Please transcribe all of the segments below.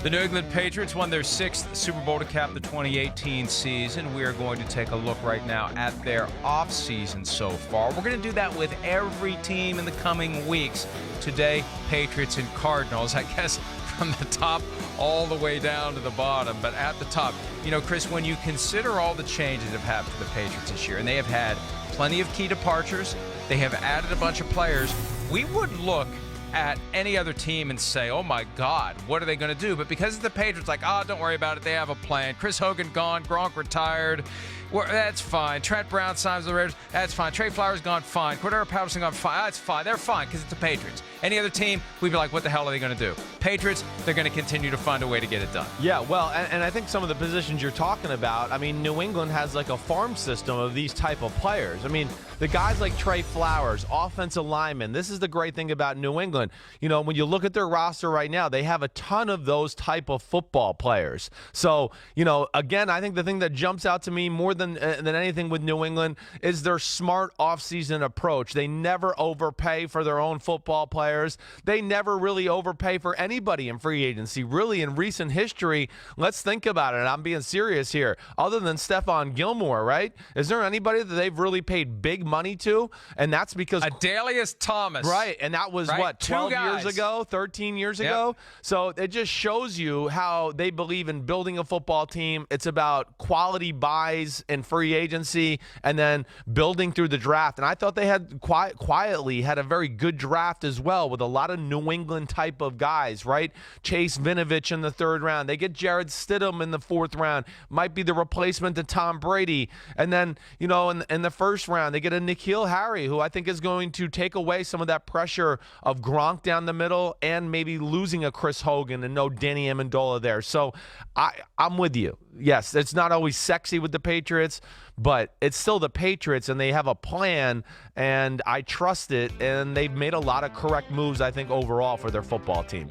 The New England Patriots won their 6th Super Bowl to cap the 2018 season. We are going to take a look right now at their offseason so far. We're going to do that with every team in the coming weeks. Today, Patriots and Cardinals, I guess from the top all the way down to the bottom. But at the top, you know, Chris, when you consider all the changes that have happened to the Patriots this year, and they have had plenty of key departures, they have added a bunch of players, we would look at any other team and say, oh my God, what are they going to do? But because it's the Patriots, like, oh, don't worry about it. They have a plan. Chris Hogan gone. Gronk retired. That's fine. Trent Brown signs with the Raiders. That's fine. Trey Flowers gone. Fine. Cordero Patterson gone. Fine. That's fine. They're fine because it's the Patriots. Any other team, we'd be like, what the hell are they going to do? Patriots, they're going to continue to find a way to get it done. Yeah, well, and I think some of the positions you're talking about, I mean, New England has like a farm system of these type of players. I mean, the guys like Trey Flowers, offensive linemen, this is the great thing about New England. You know, when you look at their roster right now, they have a ton of those type of football players. So, you know, again, I think the thing that jumps out to me more than anything with New England is their smart offseason approach. They never overpay for their own football players. They never really overpay for anybody in free agency. Really, in recent history, let's think about it, and I'm being serious here, other than Stephon Gilmore, right? Is there anybody that they've really paid big money to? And that's because Adalius Thomas. Right, and that was, what, 12 years ago, 13 years ago? So it just shows you how they believe in building a football team. It's about quality buys and free agency and then building through the draft. And I thought they had quietly had a very good draft as well with a lot of New England type of guys, right? Chase Vinovich in the 3rd round. They get Jared Stidham in the 4th round. Might be the replacement to Tom Brady. And then, you know, in the 1st round, they get a N'Keal Harry, who I think is going to take away some of that pressure of Gronk down the middle and maybe losing a Chris Hogan and no Danny Amendola there. So I'm with you. Yes, it's not always sexy with the Patriots, but it's still the Patriots, and they have a plan, and I trust it, and they've made a lot of correct moves, I think, overall for their football team.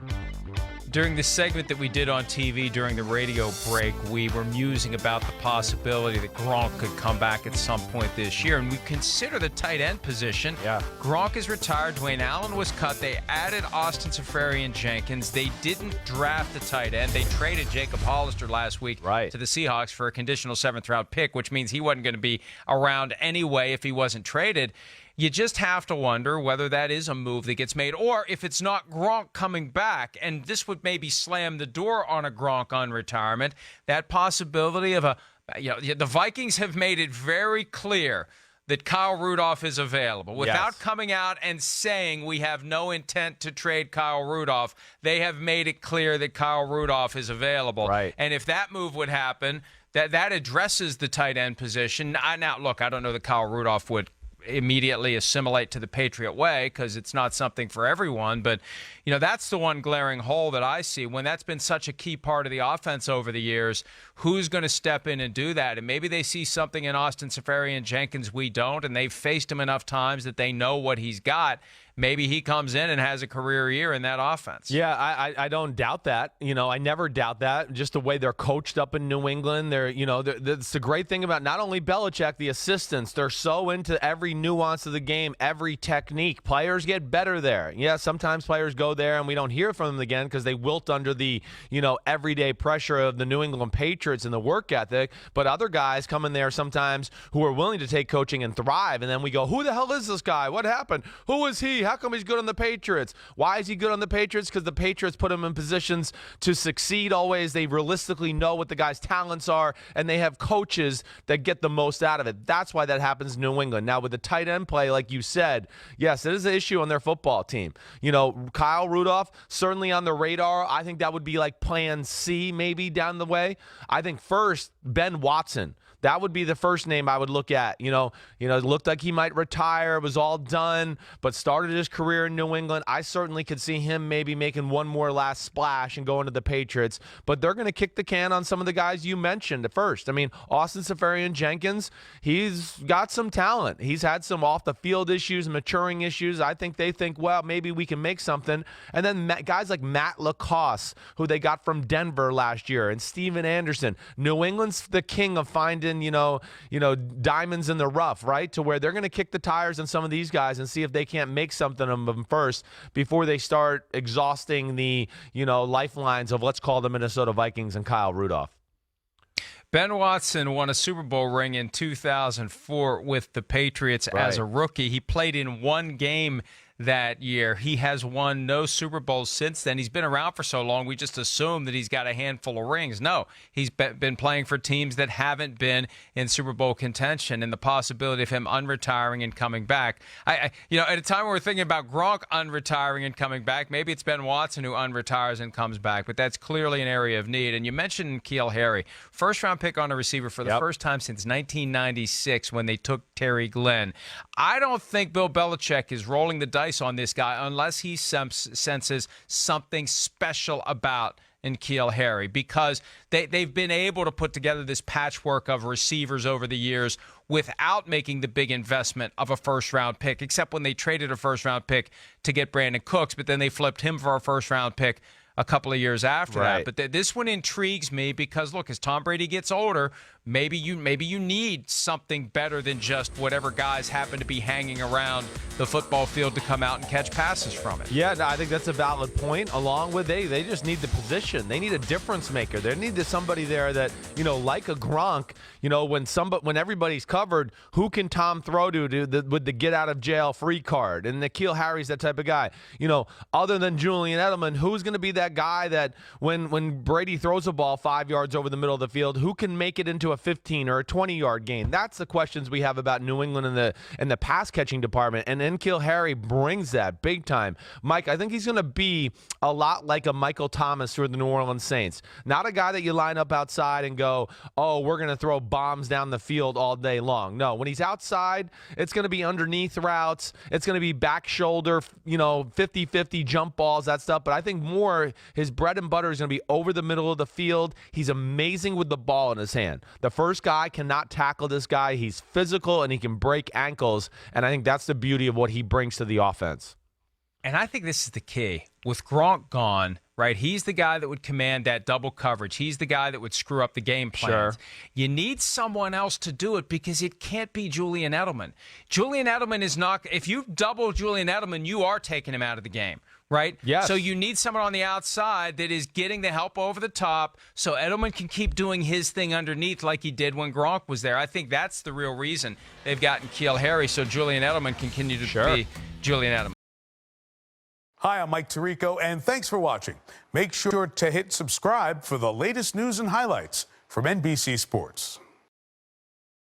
During the segment that we did on TV during the radio break, we were musing about the possibility that Gronk could come back at some point this year, and we consider the tight end position. Yeah. Gronk is retired. Dwayne Allen was cut. They added Austin Seferian-Jenkins. They didn't draft a tight end. They traded Jacob Hollister last week to the Seahawks for a conditional 7th-round pick, which means he wasn't going to be around anyway if he wasn't traded. You just have to wonder whether that is a move that gets made, or if it's not Gronk coming back, and this would maybe slam the door on a Gronk on retirement, that possibility of the Vikings have made it very clear that Kyle Rudolph is available. Without coming out and saying we have no intent to trade Kyle Rudolph, they have made it clear that Kyle Rudolph is available. Right. And if that move would happen, that addresses the tight end position. Now, look, I don't know that Kyle Rudolph would immediately assimilate to the Patriot way because it's not something for everyone. But, you know, that's the one glaring hole that I see. When that's been such a key part of the offense over the years, who's going to step in and do that? And maybe they see something in Austin Seferian-Jenkins we don't, and they've faced him enough times that they know what he's got. Maybe he comes in and has a career year in that offense. Yeah, I don't doubt that. You know, I never doubt that. Just the way they're coached up in New England. That's the great thing about not only Belichick, the assistants. They're so into every nuance of the game, every technique. Players get better there. Yeah, sometimes players go there and we don't hear from them again because they wilt under the, everyday pressure of the New England Patriots and the work ethic. But other guys come in there sometimes who are willing to take coaching and thrive. And then we go, who the hell is this guy? What happened? Who is he? How come he's good on the Patriots? Why is he good on the Patriots? Because the Patriots put him in positions to succeed always. They realistically know what the guy's talents are, and they have coaches that get the most out of it. That's why that happens in New England. Now, with the tight end play, like you said, yes, it is an issue on their football team. Kyle Rudolph, certainly on the radar. I think that would be like plan C maybe down the way. I think first, Ben Watson. That would be the first name I would look at. It looked like he might retire. It was all done, but started his career in New England. I certainly could see him maybe making one more last splash and going to the Patriots, but they're going to kick the can on some of the guys you mentioned at first. I mean, Austin Seferian-Jenkins, he's got some talent. He's had some off-the-field issues, maturing issues. I think they think, well, maybe we can make something. And then guys like Matt LaCosse, who they got from Denver last year, and Steven Anderson. New England's the king of finding been, diamonds in the rough, right? To where they're going to kick the tires on some of these guys and see if they can't make something of them first before they start exhausting the, lifelines of, let's call the Minnesota Vikings and Kyle Rudolph. Ben Watson won a Super Bowl ring in 2004 with the Patriots as a rookie. He played in one game that year. He has won no Super Bowls since then. He's been around for so long, we just assume that he's got a handful of rings. No, he's been playing for teams that haven't been in Super Bowl contention, and the possibility of him unretiring and coming back. At a time where we're thinking about Gronk unretiring and coming back, maybe it's Ben Watson who unretires and comes back, but that's clearly an area of need. And you mentioned N'Keal Harry, first-round pick on a receiver for the first time since 1996 when they took Terry Glenn. I don't think Bill Belichick is rolling the dice on this guy unless he senses something special about N'Keal Harry, because they've been able to put together this patchwork of receivers over the years without making the big investment of a first-round pick, except when they traded a first-round pick to get Brandon Cooks, but then they flipped him for a first-round pick a couple of years after that. But this one intrigues me because, look, as Tom Brady gets older, maybe you need something better than just whatever guys happen to be hanging around the football field to come out and catch passes from it. Yeah, I think that's a valid point. Along with they just need the position. They need a difference maker. They need somebody there that, like a Gronk, when everybody's covered, who can Tom throw to with the get out of jail free card? And N'Keal Harry's that type of guy. Other than Julian Edelman, who's going to be that guy that when Brady throws a ball 5 yards over the middle of the field, who can make it into a 15 or a 20-yard gain? That's the questions we have about New England in the pass catching department, and N'Keal Harry brings that big time. Mike, I think he's going to be a lot like a Michael Thomas for the New Orleans Saints. Not a guy that you line up outside and go, oh, we're going to throw bombs down the field all day long. No, when he's outside, it's going to be underneath routes. It's going to be back shoulder, 50-50 jump balls, that stuff. But I think more his bread and butter is going to be over the middle of the field. He's amazing with the ball in his hand. The first guy cannot tackle this guy. He's physical, and he can break ankles, and I think that's the beauty of what he brings to the offense. And I think this is the key. With Gronk gone, right, he's the guy that would command that double coverage. He's the guy that would screw up the game plans. Sure. You need someone else to do it because it can't be Julian Edelman. Julian Edelman is not – if you double Julian Edelman, you are taking him out of the game, right? Yes. So you need someone on the outside that is getting the help over the top so Edelman can keep doing his thing underneath like he did when Gronk was there. I think that's the real reason they've gotten N'Keal Harry so Julian Edelman can continue to be Julian Edelman. Hi, I'm Mike Tirico, and thanks for watching. Make sure to hit subscribe for the latest news and highlights from NBC Sports.